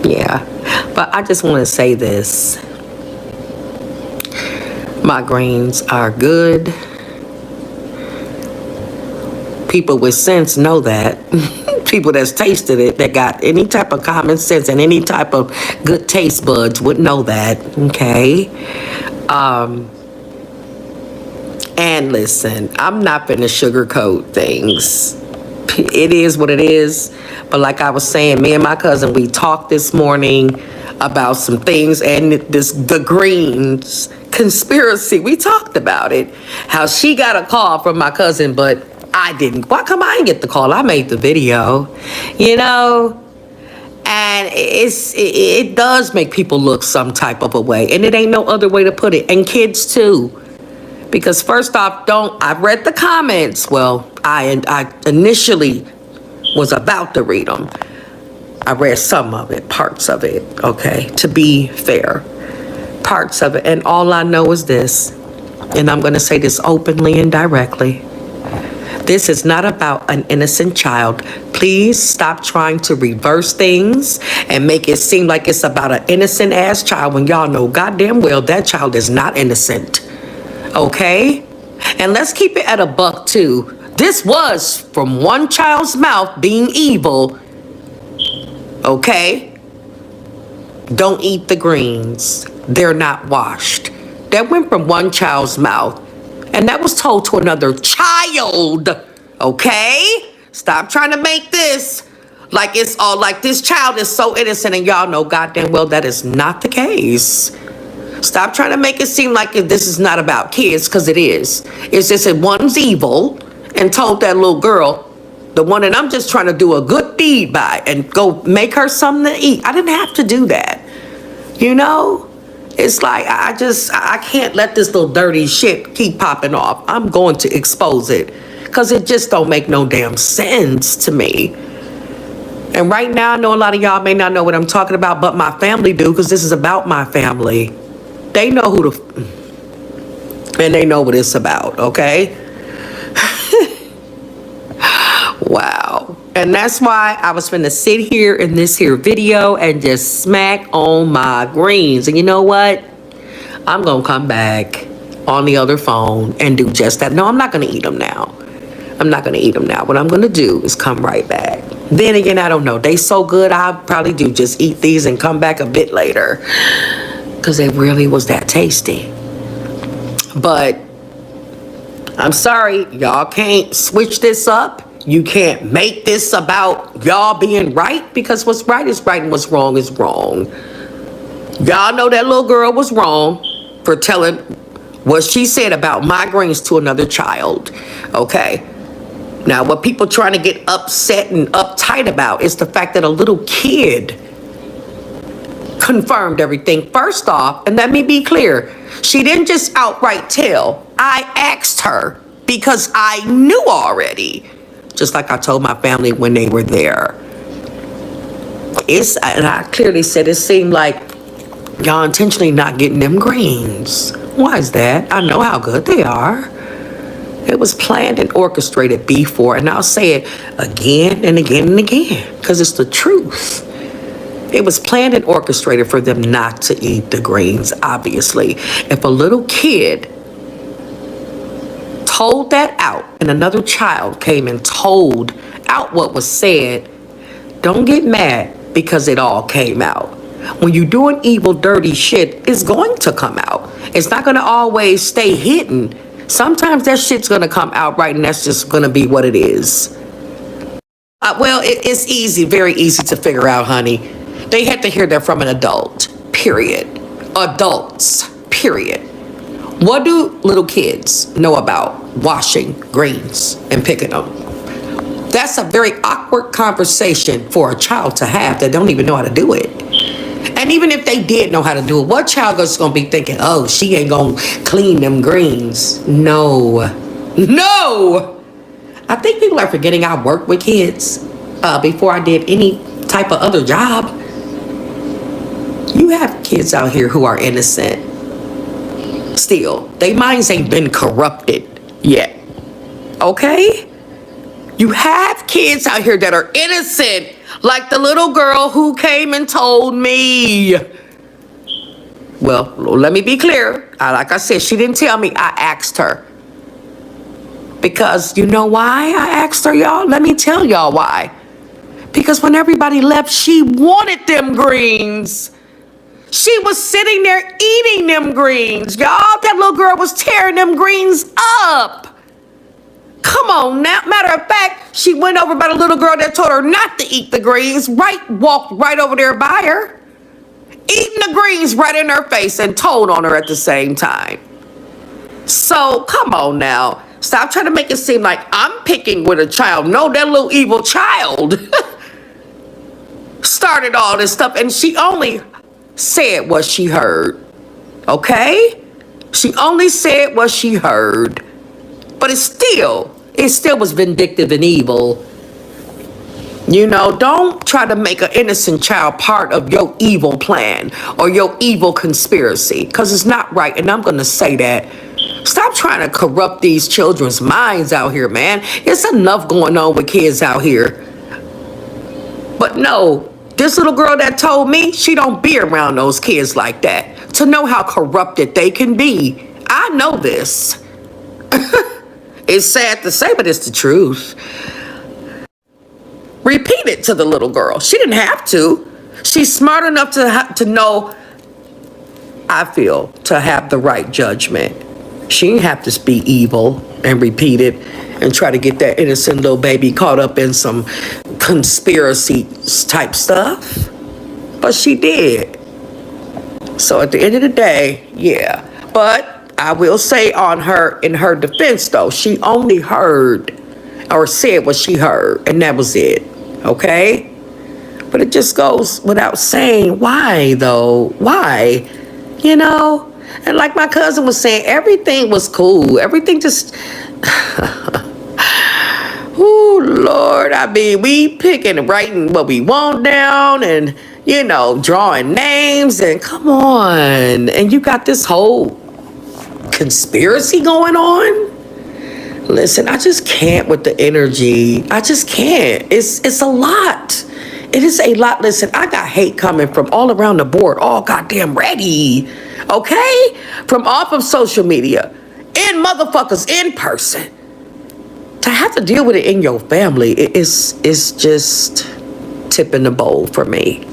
Yeah, but I just want to say this. My greens are good. People with sense know that. People that's tasted it, that got any type of common sense and any type of good taste buds would know that, okay? And listen, I'm not gonna sugarcoat things. It is what it is. But like I was saying, me and my cousin, we talked this morning about some things, and the greens conspiracy, we talked about it. How she got a call from my cousin, but I didn't. Why come I didn't get the call? I made the video, you know? And it does make people look some type of a way. And it ain't no other way to put it. And kids too. Because first off, I read the comments. Well, I initially was about to read them. I read some of it, parts of it, okay? To be fair, parts of it. And all I know is this, and I'm gonna say this openly and directly. This is not about an innocent child. Please stop trying to reverse things and make it seem like it's about an innocent ass child when y'all know goddamn well that child is not innocent. Okay? And let's keep it at a buck too. This was from one child's mouth being evil. Okay? Don't eat the greens. They're not washed. That went from one child's mouth. And that was told to another child, okay? Stop trying to make this like it's all like this child is so innocent, and y'all know goddamn well that is not the case. Stop trying to make it seem like this is not about kids, because it is. It's just that one's evil and told that little girl, the one that I'm just trying to do a good deed by and go make her something to eat. I didn't have to do that, you know? It's like, I can't let this little dirty shit keep popping off. I'm going to expose it because it just don't make no damn sense to me. And right now, I know a lot of y'all may not know what I'm talking about, but my family do, because this is about my family. They know and they know what it's about, okay? Wow. And that's why I was finna sit here in this here video and just smack on my greens. And you know what? I'm gonna come back on the other phone and do just that. No, I'm not gonna eat them now. I'm not gonna eat them now. What I'm gonna do is come right back. Then again, I don't know. They so good, I'll probably do just eat these and come back a bit later, because it really was that tasty. But I'm sorry, y'all can't switch this up. You can't make this about y'all being right, because what's right is right and what's wrong is wrong. Y'all know that little girl was wrong for telling what she said about migraines to another child, okay? Now, what people trying to get upset and uptight about is the fact that a little kid confirmed everything. First off, and let me be clear, she didn't just outright tell. I asked her because I knew already. Just like I told my family when they were there. And I clearly said it seemed like y'all intentionally not getting them greens. Why is that? I know how good they are. It was planned and orchestrated before, and I'll say it again and again and again, because it's the truth. It was planned and orchestrated for them not to eat the greens, obviously. If a little kid told that out and another child came and told out what was said, don't get mad because it all came out. When you're doing evil, dirty shit, it's going to come out. It's not going to always stay hidden. Sometimes that shit's going to come out right, and that's just going to be what it is. Well, it's easy, very easy to figure out, honey. They had to hear that from an adult, period. Adults, period. What do little kids know about washing greens and picking them? That's a very awkward conversation for a child to have that don't even know how to do it. And even if they did know how to do it, what child is going to be thinking, oh, she ain't going to clean them greens? No. No! I think people are forgetting I worked with kids before I did any type of other job. You have kids out here who are innocent. Still, their minds ain't been corrupted yet. Okay? You have kids out here that are innocent, Like the little girl who came and told me. Well, let me be clear. Like I said, she didn't tell me. I asked her. Because you know why I asked her, y'all? Let me tell y'all why. Because when everybody left, she wanted them greens. She was sitting there eating them greens, y'all. That little girl was tearing them greens up. Come on now. Matter of fact, she went over by the little girl that told her not to eat the greens. Walked right over there by her. Eating the greens right in her face and told on her at the same time. So, come on now. Stop trying to make it seem like I'm picking with a child. No, that little evil child started all this stuff. And she only said what she heard. Okay? She only said what she heard. But it still was vindictive and evil. You know, don't try to make an innocent child part of your evil plan or your evil conspiracy, because it's not right. And I'm going to say that. Stop trying to corrupt these children's minds out here, man. It's enough going on with kids out here. But no, this little girl that told me, she don't be around those kids like that to know how corrupted they can be. I know this. It's sad to say, but it's the truth. Repeat it to the little girl. She didn't have to. She's smart enough to know, I feel, to have the right judgment. She didn't have to be evil and repeat it and try to get that innocent little baby caught up in some conspiracy type stuff. But she did. So at the end of the day, yeah. But I will say in her defense, though, she only heard or said what she heard, and that was it. Okay? But it just goes without saying, why, though? Why? You know? And like my cousin was saying, everything was cool. Everything just... Ooh, Lord. I mean, we picking and writing what we want down and, you know, drawing names. And come on. And you got this whole conspiracy going on? Listen, I just can't with the energy. I just can't. It's a lot. It is a lot. Listen, I got hate coming from all around the board, all goddamn ready. Okay? From off of social media. And motherfuckers in person. To have to deal with it in your family, it's just tipping the bowl for me.